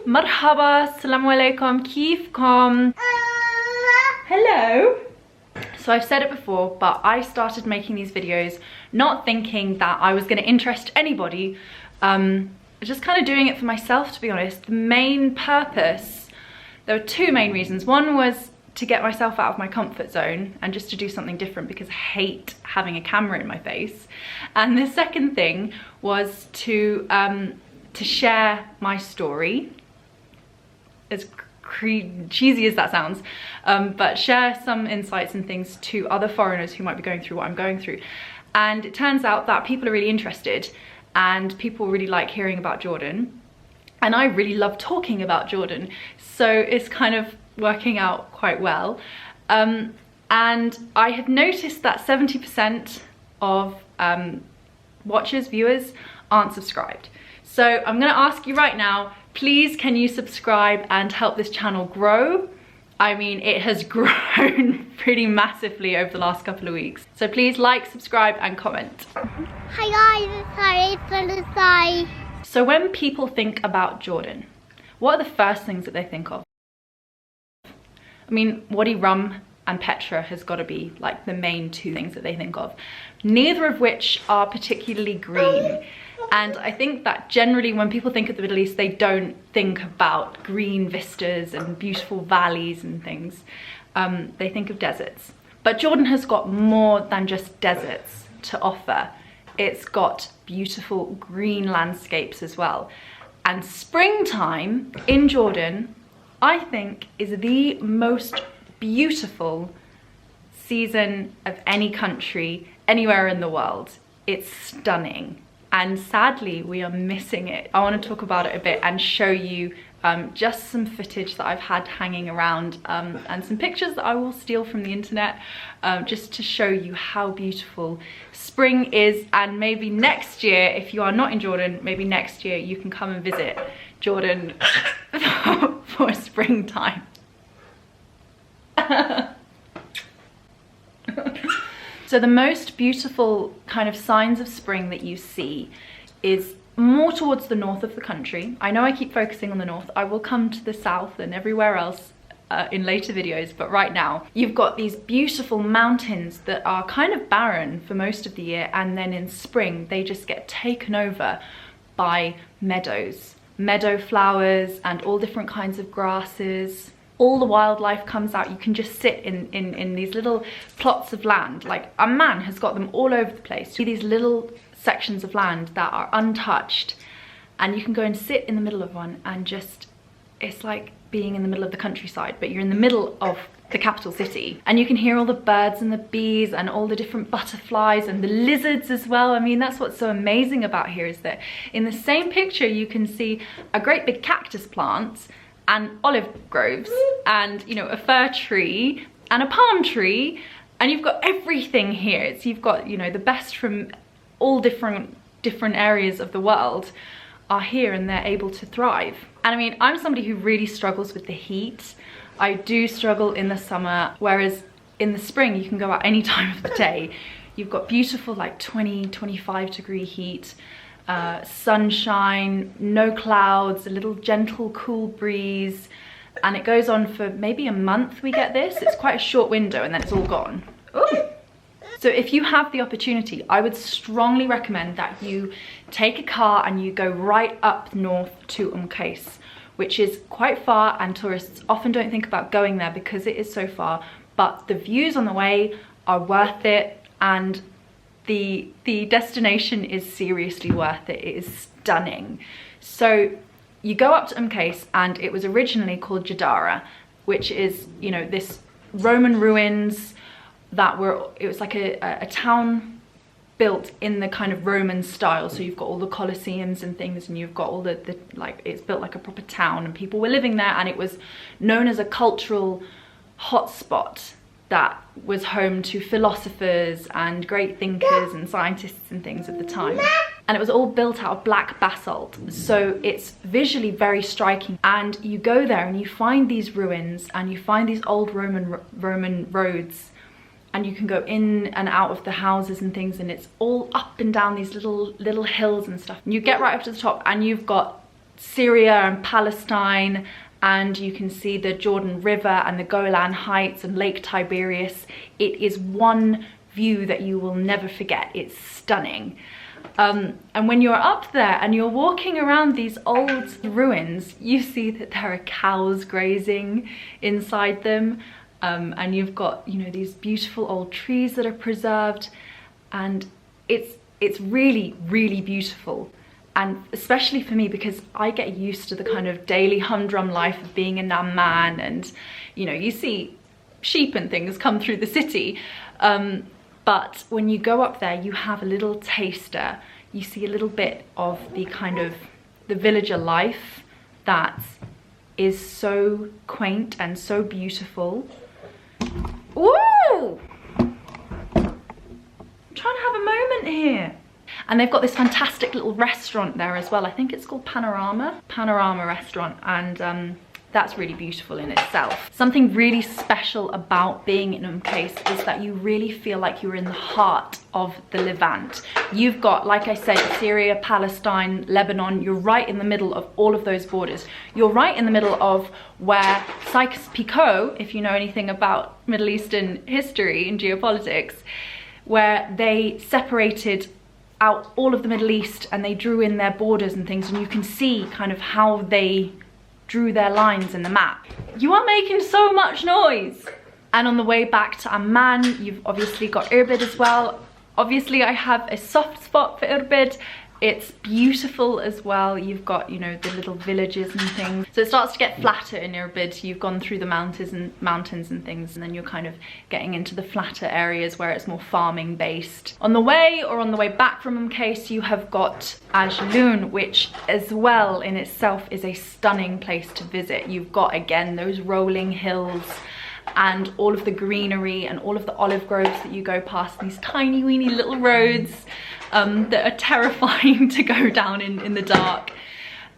Marhaba, assalamu alaikum, keefkom. Hello. So I've said it before, but I started making these videos not thinking that I was going to interest anybody. Just kind of doing it for myself, to be honest. The main purpose, there were two main reasons. One was to get myself out of my comfort zone and just to do something different because I hate having a camera in my face. And the second thing was to share my story, as cheesy as that sounds, but share some insights and things to other foreigners who might be going through what I'm going through. And it turns out that people are really interested and people really like hearing about Jordan. And I really love talking about Jordan. So it's kind of working out quite well. And I have noticed that 70% of watchers, viewers, aren't subscribed. So I'm gonna ask you right now, please can you subscribe and help this channel grow? I mean, it has grown pretty massively over the last couple of weeks. So please like, subscribe and comment. Hi guys, it's Harry. So when people think about Jordan, what are the first things that they think of? I mean, Wadi Rum and Petra has got to be like the main two things that they think of, neither of which are particularly green. And I think that generally when people think of the Middle East, they don't think about green vistas and beautiful valleys and things. They think of deserts. But Jordan has got more than just deserts to offer. It's got beautiful green landscapes as well. And springtime in Jordan, I think, is the most beautiful season of any country, anywhere in the world. It's stunning. And sadly, we are missing it. I want to talk about it a bit and show you just some footage that I've had hanging around and some pictures that I will steal from the internet just to show you how beautiful spring is. And maybe next year, if you are not in Jordan, maybe next year you can come and visit Jordan for springtime. So the most beautiful kind of signs of spring that you see is more towards the north of the country. I know I keep focusing on the north. I will come to the south and everywhere else in later videos, but right now you've got these beautiful mountains that are kind of barren for most of the year, and then in spring they just get taken over by meadows, meadow flowers and all different kinds of grasses. All the wildlife comes out. You can just sit in these little plots of land. Like Amman has got them all over the place. These little sections of land that are untouched, and you can go and sit in the middle of one and just, it's like being in the middle of the countryside, but you're in the middle of the capital city, and you can hear all the birds and the bees and all the different butterflies and the lizards as well. I mean, that's what's so amazing about here, is that in the same picture you can see a great big cactus plant and olive groves and, you know, a fir tree and a palm tree, and you've got everything here. You've got, you know, the best from all different areas of the world are here, and they're able to thrive. And I mean, I'm somebody who really struggles with the heat. I do struggle in the summer, whereas in the spring you can go out any time of the day. You've got beautiful like 20-25 degree heat, sunshine, no clouds, a little gentle cool breeze, and it goes on for maybe a month. We get this. It's quite a short window and then it's all gone. Ooh. So if you have the opportunity, I would strongly recommend that you take a car and you go right up north to Qais, which is quite far, and tourists often don't think about going there because it is so far, but the views on the way are worth it, and the destination is seriously worth it. It is stunning. So you go up to Qais, and it was originally called Jarash, which is, you know, this Roman ruins that were, it was like a town built in the kind of Roman style. So you've got all the colosseums and things, and you've got all the like, it's built like a proper town, and people were living there, and it was known as a cultural hotspot that was home to philosophers and great thinkers and scientists and things at the time. And it was all built out of black basalt, so it's visually very striking. And you go there and you find these ruins, and you find these old Roman roads, and you can go in and out of the houses and things, and it's all up and down these little hills and stuff. And you get right up to the top, and you've got Syria and Palestine, and you can see the Jordan River and the Golan Heights and Lake Tiberias. It is one view that you will never forget. It's stunning. And when you're up there and you're walking around these old ruins, you see that there are cows grazing inside them, and you've got, you know, these beautiful old trees that are preserved, and it's really, really beautiful. And especially for me, because I get used to the kind of daily humdrum life of being in Amman, and, you know, you see sheep and things come through the city. But when you go up there, you have a little taster. You see a little bit of the kind of the villager life that is so quaint and so beautiful. Ooh! I'm trying to have a moment here. And they've got this fantastic little restaurant there as well. I think it's called Panorama Restaurant, and that's really beautiful in itself. Something really special about being in is that you really feel like you're in the heart of the Levant. You've got, like I said, Syria, Palestine, Lebanon. You're right in the middle of all of those borders. You're right in the middle of where Sykes-Picot, if you know anything about Middle Eastern history and geopolitics, where they separated out all of the Middle East and they drew in their borders and things, and you can see kind of how they drew their lines in the map. You are making so much noise. And on the way back to Amman, you've obviously got Irbid as well. Obviously I have a soft spot for Irbid. It's beautiful as well. You've got, you know, the little villages and things. So it starts to get flatter in Irbid. You've gone through the mountains and things, and then you're kind of getting into the flatter areas where it's more farming based. On the way back from Mkes, you have got Ajloun, which as well in itself is a stunning place to visit. You've got, again, those rolling hills and all of the greenery and all of the olive groves that you go past, these tiny weeny little roads that are terrifying to go down in the dark.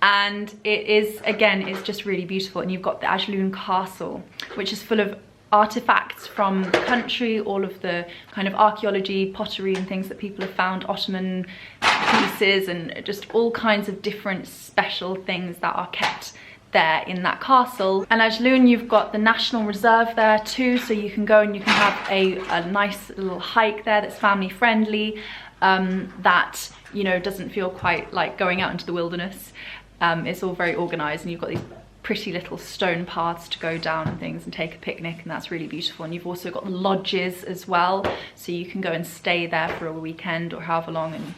And it is, again, it's just really beautiful. And you've got the Ajloun Castle, which is full of artifacts from the country, all of the kind of archaeology, pottery and things that people have found, Ottoman pieces, and just all kinds of different special things that are kept there in that castle. And Ajloun, you've got the National Reserve there too, so you can go and you can have a nice little hike there that's family friendly, that, you know, doesn't feel quite like going out into the wilderness. It's all very organized, and you've got these pretty little stone paths to go down and things and take a picnic, and that's really beautiful. And you've also got lodges as well, so you can go and stay there for a weekend or however long and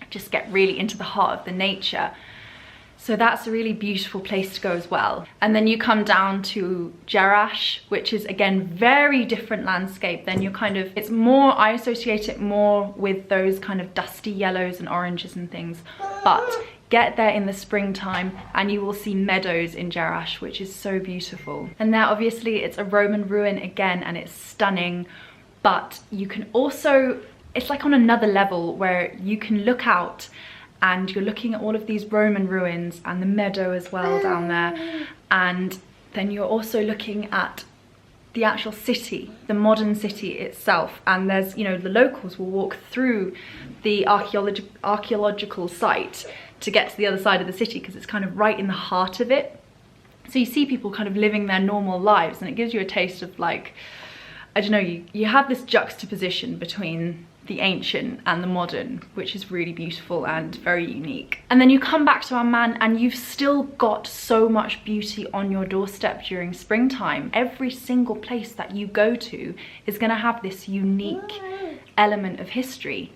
just get really into the heart of the nature. So that's a really beautiful place to go as well. And then you come down to Jarash, which is, again, very different landscape. Then you're kind of, it's more, I associate it more with those kind of dusty yellows and oranges and things. But get there in the springtime and you will see meadows in Jarash, which is so beautiful. And there, obviously, it's a Roman ruin again, and it's stunning. But you can also, it's like on another level where you can look out and you're looking at all of these Roman ruins and the meadow as well down there. And then you're also looking at the actual city, the modern city itself. And there's, you know, the locals will walk through the archaeological site to get to the other side of the city, because it's kind of right in the heart of it. So you see people kind of living their normal lives, and it gives you a taste of, like, I don't know, you have this juxtaposition between the ancient and the modern, which is really beautiful and very unique. And then you come back to Amman and you've still got so much beauty on your doorstep during springtime. Every single place that you go to is going to have this unique element of history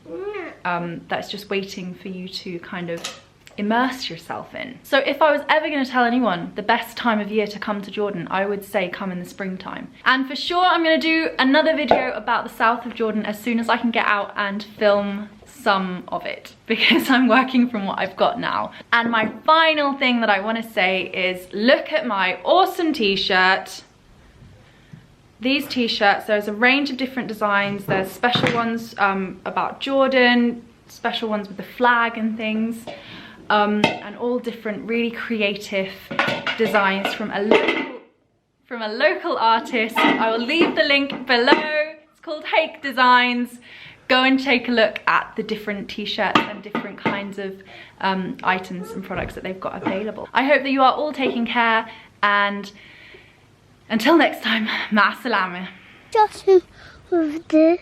that's just waiting for you to kind of immerse yourself in. So if I was ever going to tell anyone the best time of year to come to Jordan, I would say come in the springtime. And for sure I'm going to do another video about the south of Jordan as soon as I can get out and film some of it, because I'm working from what I've got now. And my final thing that I want to say is, look at my awesome t-shirt. These t-shirts, there's a range of different designs. There's special ones about Jordan, special ones with the flag and things. And all different really creative designs from a local artist. I will leave the link below. It's called Hake Designs. go and take a look at the different t-shirts and different kinds of items and products that they've got available. I hope that you are all taking care, and until next time, ma salama. Just with this.